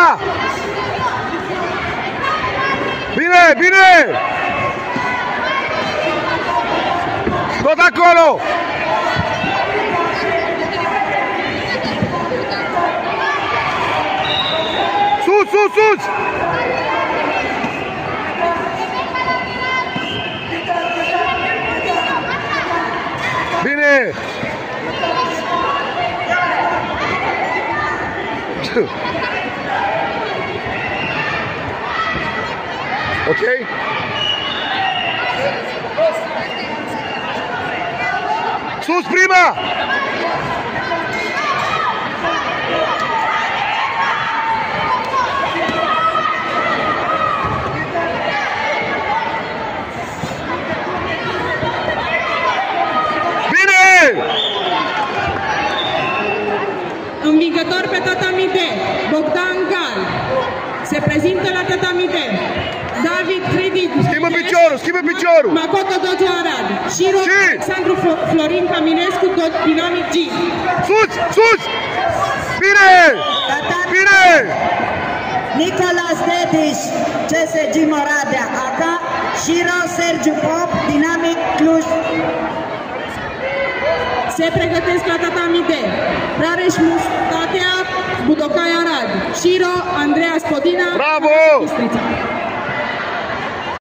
prima! Bine, bine! Tot acolo! Sus, sus, sus! Bine! Ok? Sus prima! Bine! Învingător pe tatami D, Bogdan Gal. Se prezintă la tatami D David Credic. Schimbă piciorul, schimbă piciorul. Makoto Dojo Arad. Shiro Alexandru Florin Caminescu, Dinamic G. Sus, sus! Bine! Bine! Nicolas Dediș, CSG Moravia, ACA, Shiro Sergiu Pop, Dinamic Cluj. Se pregătesc la tatami D Rareș Mustatea, Budokai Arad. Shiro Andreea Spodina. Bravo!